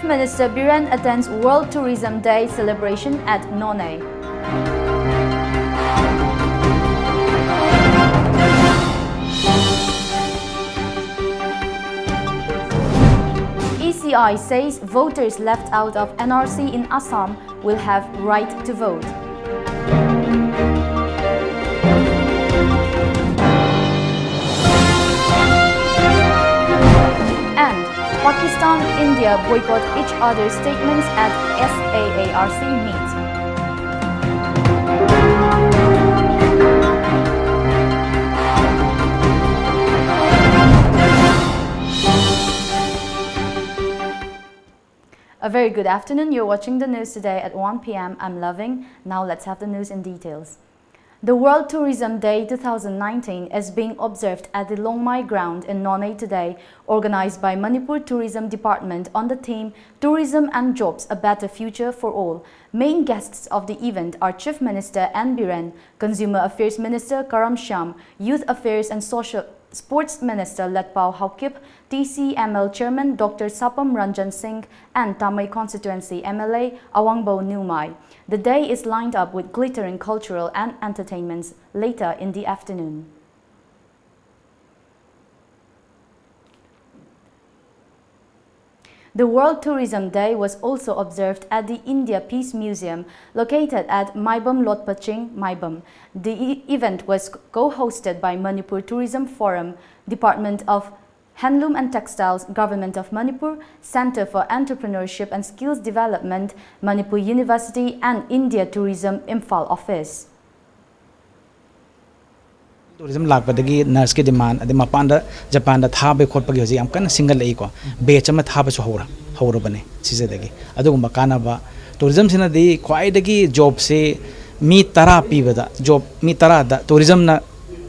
Minister Biren attends World Tourism Day celebration at Nonay. ECI says voters left out of NRC in Assam will have right to vote. And Pakistan, India boycott each other's statements at SAARC meet. A very good afternoon. You're watching the news today at 1 p.m. I'm Loving. Now let's have the news in details. The World Tourism Day 2019 is being observed at the Longmai ground in Nonay today, organized by Manipur Tourism Department on the theme Tourism and Jobs, a Better Future for All. Main guests of the event are Chief Minister N. Biren, Consumer Affairs Minister Karam Shyam, Youth Affairs and Sports Minister Letpao Haukip, TCML Chairman Dr. Sapam Ranjan Singh and Tamai Constituency MLA Awangbo Numai. The day is lined up with glittering cultural and entertainments later in the afternoon. The World Tourism Day was also observed at the India Peace Museum located at Maibam Lotpaching, Maibam. The event was co-hosted by Manipur Tourism Forum, Department of Handloom and Textiles, Government of Manipur, Center for Entrepreneurship and Skills Development, Manipur University and India Tourism Imphal Office. Tourism lakpadagi nurse ki demand adi mapanda Japan da thabe khotpagi hoji am kan single ei ko batch ama thaba chu hora bane sise dagi adugumba kanaba tourism sina di khwai dagi job se mi tara pibada job mi tara da tourism na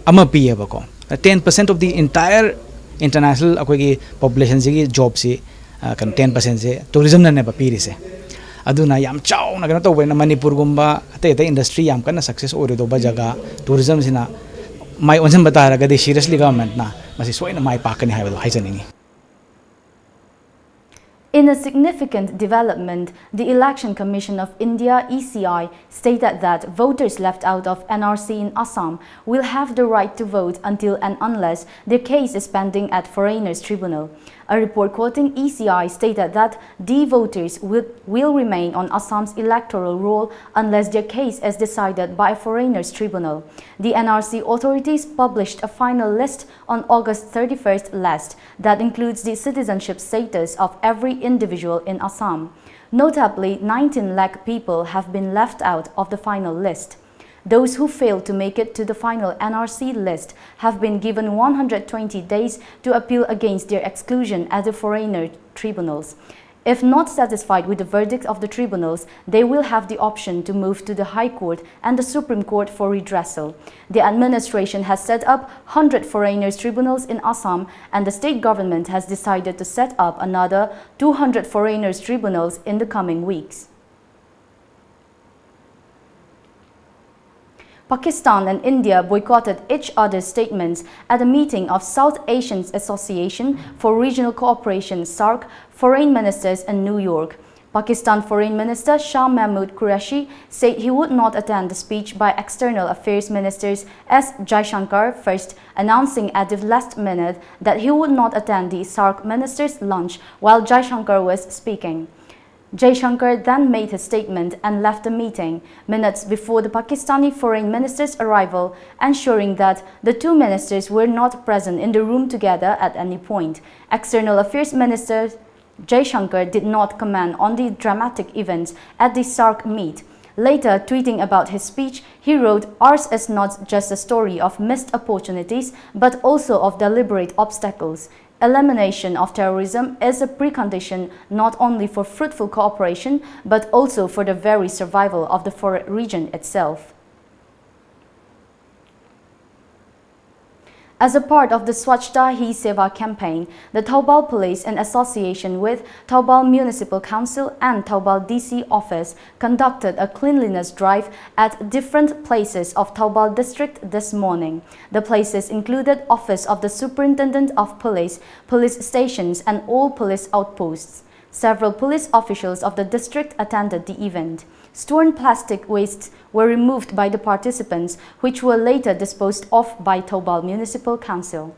ama piyaba ko 10% of the entire international akogi population ji job se kan 10% se tourism na ne ba piri se aduna yam chaw na kana to na Manipur gumba ate industry yam kana success ore do ba jaga tourism sina my own batara seriously government na masi soina mai pakani haibado haijaningi. In a significant development, the Election Commission of India (ECI) stated that voters left out of NRC in Assam will have the right to vote until and unless their case is pending at Foreigners Tribunal. A report quoting ECI stated that the voters will remain on Assam's electoral roll unless their case is decided by a Foreigners Tribunal. The NRC authorities published a final list on August 31st last that includes the citizenship status of every individual in Assam. Notably, 19 lakh people have been left out of the final list. Those who failed to make it to the final NRC list have been given 120 days to appeal against their exclusion at the foreigner tribunals. If not satisfied with the verdict of the tribunals, they will have the option to move to the High Court and the Supreme Court for redressal. The administration has set up 100 foreigners tribunals in Assam, and the state government has decided to set up another 200 foreigners tribunals in the coming weeks. Pakistan and India boycotted each other's statements at a meeting of South Asian Association for Regional Cooperation (SAARC) foreign ministers in New York. Pakistan Foreign Minister Shah Mahmood Qureshi said he would not attend the speech by External Affairs Ministers S. Jaishankar, first announcing at the last minute that he would not attend the SAARC ministers' lunch while Jaishankar was speaking. Jaishankar then made his statement and left the meeting minutes before the Pakistani foreign minister's arrival, ensuring that the two ministers were not present in the room together at any point. External Affairs Minister Jaishankar did not comment on the dramatic events at the SAARC meet. Later, tweeting about his speech, he wrote, "Ours is not just a story of missed opportunities, but also of deliberate obstacles. Elimination of terrorism is a precondition not only for fruitful cooperation, but also for the very survival of the region itself." As a part of the Swachhta Hi Seva campaign, the Taubal Police, in association with Taubal Municipal Council and Taubal DC Office, conducted a cleanliness drive at different places of Taubal district this morning. The places included Office of the Superintendent of Police, police stations and all police outposts. Several police officials of the district attended the event. Stored plastic wastes were removed by the participants, which were later disposed of by Thoubal Municipal Council.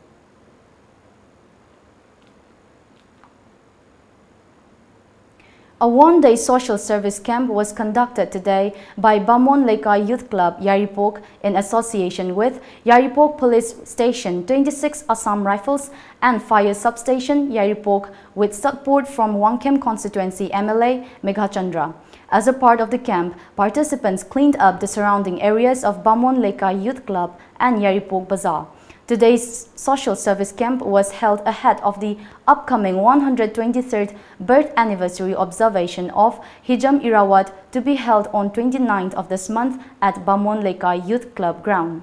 A one-day social service camp was conducted today by Bamon Lekai Youth Club, Yaripok, in association with Yaripok Police Station, 26 Assam Rifles, and Fire Substation, Yaripok, with support from Wangkem Constituency MLA Meghachandra. As a part of the camp, participants cleaned up the surrounding areas of Bamon Lekai Youth Club and Yaripok Bazaar. Today's social service camp was held ahead of the upcoming 123rd birth anniversary observation of Hijam Irawat to be held on 29th of this month at Bamon Lekai Youth Club ground.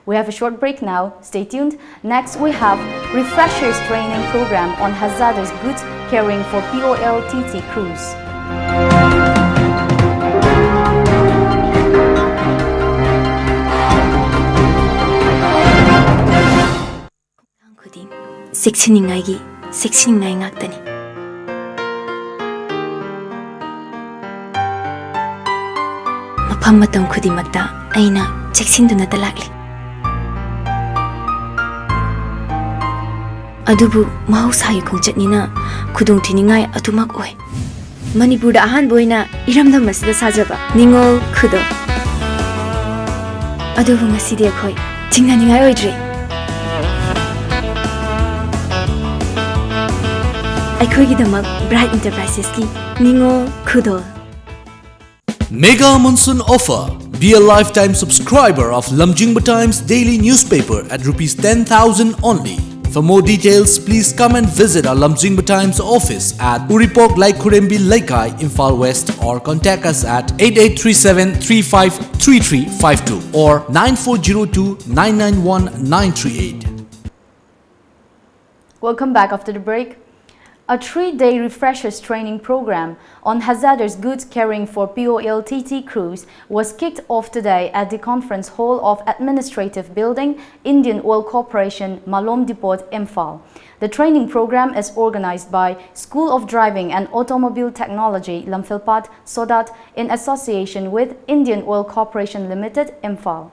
We have a short break now. Stay tuned. Next, we have refreshers training program on hazardous goods carrying for POLTT cruise. Seksiningai ngaktani. Mafam matam khudimakta aina seksinduna talakli. Adubu mahausayi khongchatnina khudong thiningai atumak oi. Manipur ahan boina iramdam masida sajaba ningol khudo. Adubu ngasidi akhoi chingnaningai oidre. Bright Enterprises ki Ningo Kudo. Mega Monsoon Offer. Be a lifetime subscriber of Lamjingba Times daily newspaper at ₹10,000 only. For more details, please come and visit our Lamjingba Times office at Uripok Laikurembi Laikai, Imphal West, or contact us at 8837353352 or 9402991938. Welcome back after the break. A 3-day refreshers training program on hazardous goods carrying for POLTT cruise was kicked off today at the Conference Hall of Administrative Building, Indian Oil Corporation, Malom Depot, Imphal. The training program is organized by School of Driving and Automobile Technology, Lamphilpat, Sodat, in association with Indian Oil Corporation Limited, Imphal.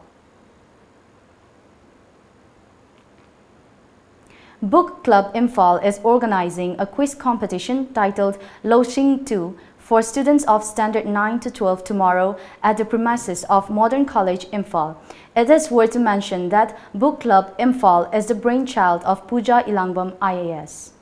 Book Club Imphal is organizing a quiz competition titled Loshing 2 for students of Standard 9 to 12 tomorrow at the premises of Modern College Imphal. It is worth to mention that Book Club Imphal is the brainchild of Pooja Ilangbam IAS.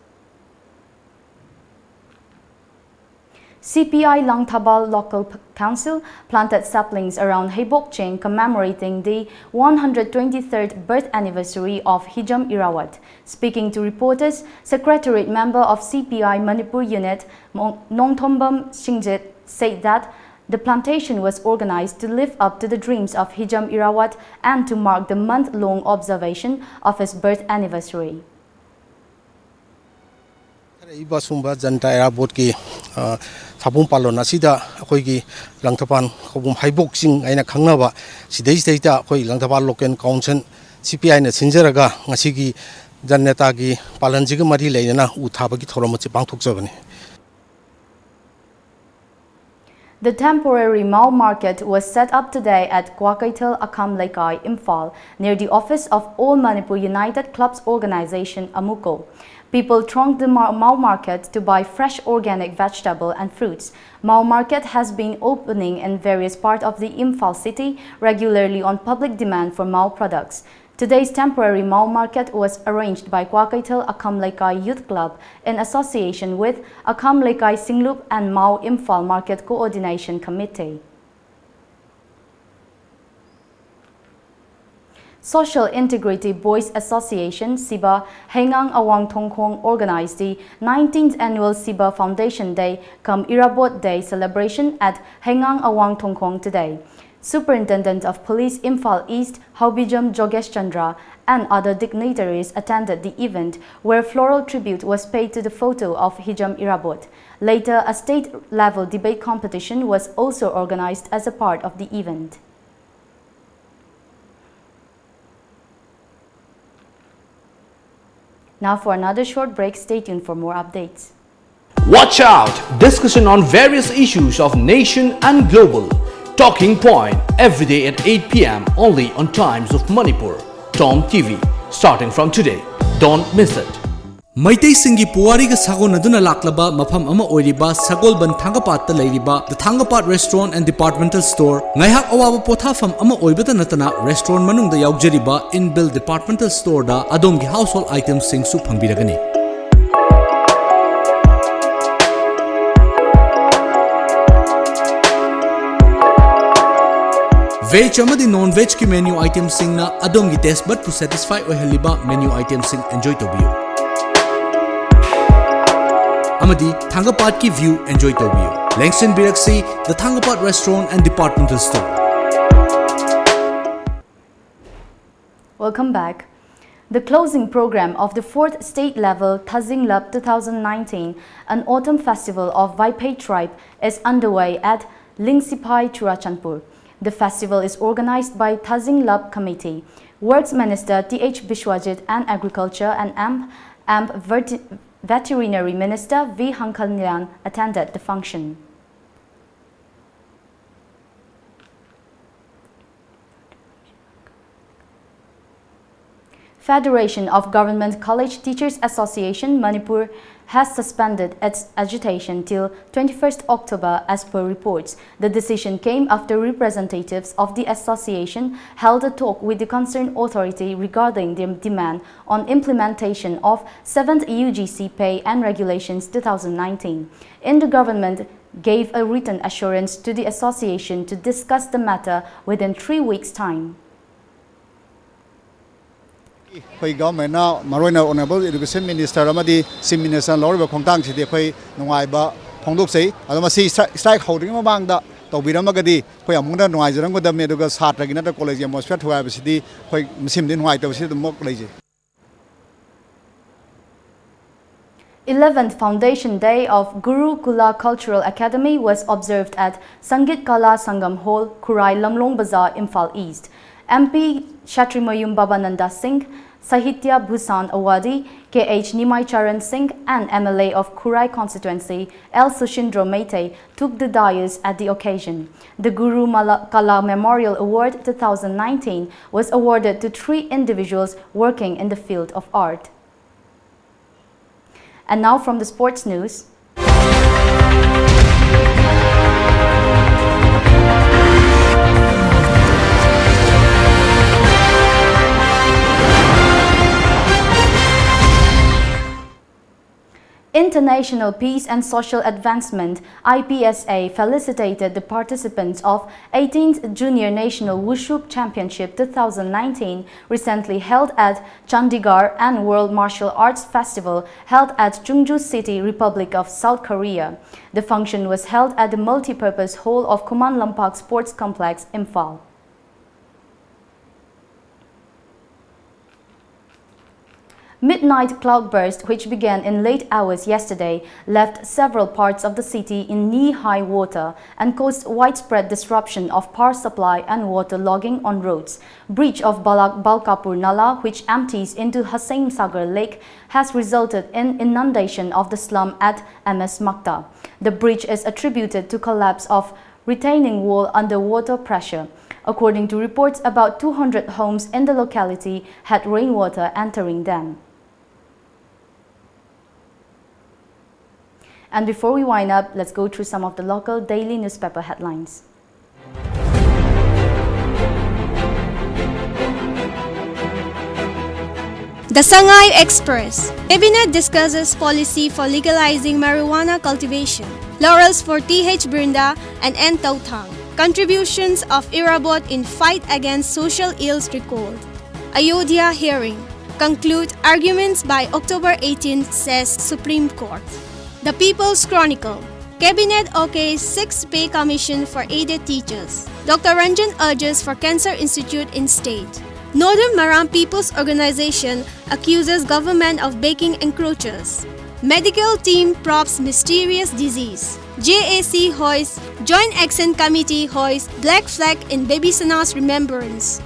CPI Langtabal Local Council planted saplings around Hebok Chain commemorating the 123rd birth anniversary of Hijam Irawat. Speaking to reporters, Secretariat member of CPI Manipur Unit Nongthombam Shingjit said that the plantation was organized to live up to the dreams of Hijam Irawat and to mark the month-long observation of his birth anniversary. Ibasumba Janta Irawat ki Sabum Palon asida akoigi Langtapan khobum haibok sing aina khangnaba sidai seita akoi Langtapan Local Council CPI na sinjaraga ngasigi janeta gi palanjiga mari leina uthabagi thoromachi pangthokjabani. The temporary Mao market was set up today at Kwakaitel Akam Lekai, Imphal, near the office of All Manipur United Clubs Organization, Amuko. People thronged the Mao market to buy fresh organic vegetable and fruits. Mao market has been opening in various parts of the Imphal city regularly on public demand for Mao products. Today's temporary Mao market was arranged by Kwakaitel Akam Lekai Youth Club in association with Akam Lekai Singlup and Mao Imphal Market Coordination Committee. Social Integrity Boys Association SIBA Hengang Awang Tongkong organized the 19th annual SIBA Foundation Day cum Irabot Day celebration at Hengang Awang Tongkong today. Superintendent of Police Imphal East Haubijam Jogesh Chandra and other dignitaries attended the event where floral tribute was paid to the photo of Hijam Irabot. Later, a state-level debate competition was also organized as a part of the event. Now for another short break, stay tuned for more updates. Watch out! Discussion on various issues of nation and global. Talking Point every day at 8 p.m. only on Times of Manipur. TOMTV. Starting from today. Don't miss it. Maitai Singi Puwariga Sagon Aduna Laklaba Mafam Ama Oiriba Sagolban Thangapat Lairiba The Thangapat Restaurant and Departmental Store Ngaihak Awaba Pothafam Ama Oibata Natana Restaurant Manung the Yaujariba Inbuilt Departmental Store da Adomgi Household Items Sing Su Phangbiragani. Veg amadi non-veg ki menu items sing na adom gi taste bud to satisfy oihaliba menu items sing enjoy to biyo. Amadi Thangapat ki view enjoy to biyo. Langston Biraksi, the Thangapat Restaurant and Departmental Store. Welcome back. The closing program of the 4th State Level Tazing Lab 2019, an autumn festival of Vaipai tribe, is underway at Lingsipai, Churachandpur. The festival is organized by Tazing Lab Committee. Works Minister T.H. Bishwajit and Agriculture and AMP Veterinary Minister V. Hankalnyan attended the function. Federation of Government College Teachers Association Manipur has suspended its agitation till 21st October as per reports. The decision came after representatives of the association held a talk with the concerned authority regarding the demand on implementation of 7th UGC Pay and Regulations 2019. The government gave a written assurance to the association to discuss the matter within 3 weeks' time. Koi government na Marina Honorable Education Minister Amadi Sim Minister Lord Kongtang City Koi Nungaiba Pongdok say Alamasi strike holding Mabanga Tobirama Koi Amunda Noiserango the Meduga Sat Reginata College and Mosfet to have city Koi Sim in White of the Mok Lazy. 11th Foundation Day of Guru Kula Cultural Academy was observed at Sangit Kala Sangam Hall, Kurai Lamlong Bazaar, Imphal East. MP Shatrimayum Babananda Singh, Sahitya Bhusan Awadi, K.H. Nimai Charan Singh and MLA of Kurai constituency L. Sushindro Mete took the dais at the occasion. The Guru Kala Memorial Award 2019 was awarded to 3 individuals working in the field of art. And now from the sports news. International Peace and Social Advancement IPSA felicitated the participants of 18th Junior National Wushu Championship 2019 recently held at Chandigarh and World Martial Arts Festival held at Chungju City, Republic of South Korea. The function was held at the multi-purpose hall of Kuman Lampak Sports Complex, Imphal. Midnight cloudburst, which began in late hours yesterday, left several parts of the city in knee-high water and caused widespread disruption of power supply and water logging on roads. Breach of Balkapur Nala, which empties into Hussain Sagar Lake, has resulted in inundation of the slum at MS Makta. The breach is attributed to collapse of retaining wall under water pressure. According to reports, about 200 homes in the locality had rainwater entering them. And before we wind up, let's go through some of the local daily newspaper headlines. The Sangay Express. Cabinet discusses policy for legalizing marijuana cultivation. Laurels for T.H. Brinda and N. Tautang. Contributions of Irabot in fight against social ills recalled. Ayodhya hearing. Conclude arguments by October 18th, says Supreme Court. The People's Chronicle. Cabinet okays 6th Pay Commission for aided teachers. Dr. Ranjan urges for Cancer Institute in state. Northern Maram People's Organization accuses government of baking encroachers. Medical team props mysterious disease. JAC hoists Joint Action Committee hoists black flag in Baby Sana's remembrance.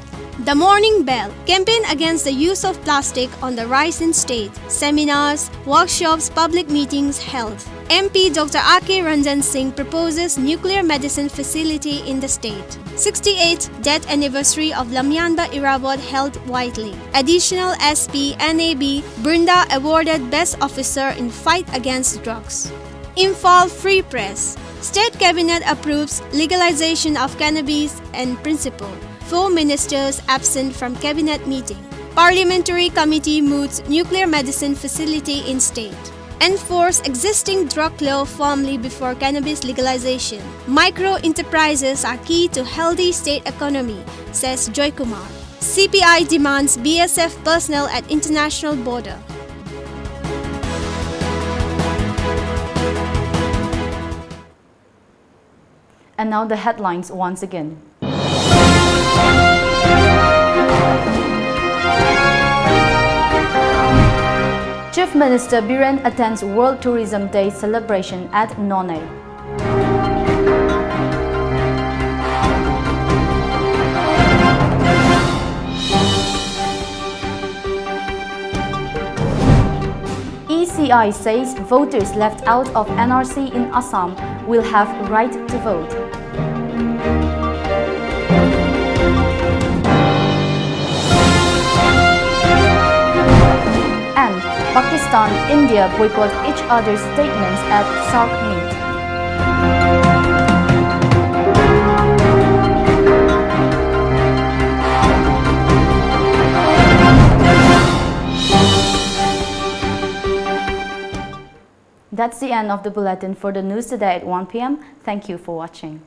The Morning Bell campaign against the use of plastic on the rise in state. Seminars, workshops, public meetings held. MP Dr. A.K. Ranjan Singh proposes nuclear medicine facility in the state. 68th death anniversary of Lamjingba Irabot held widely. Additional SP NAB Brinda awarded Best Officer in Fight Against Drugs. Imphal Free Press. State Cabinet approves legalization of cannabis in principle. 4 ministers absent from Cabinet meeting. Parliamentary Committee moots nuclear medicine facility in state. Enforce existing drug law firmly before cannabis legalization. Micro enterprises are key to healthy state economy, says Joy Kumar. CPI demands BSF personnel at international border. And now the headlines once again. Chief Minister Biren attends World Tourism Day celebration at Nonne. ECI says voters left out of NRC in Assam will have right to vote. And Pakistan, India boycott each other's statements at SAARC meet. That's the end of the bulletin for the news today at 1 p.m. Thank you for watching.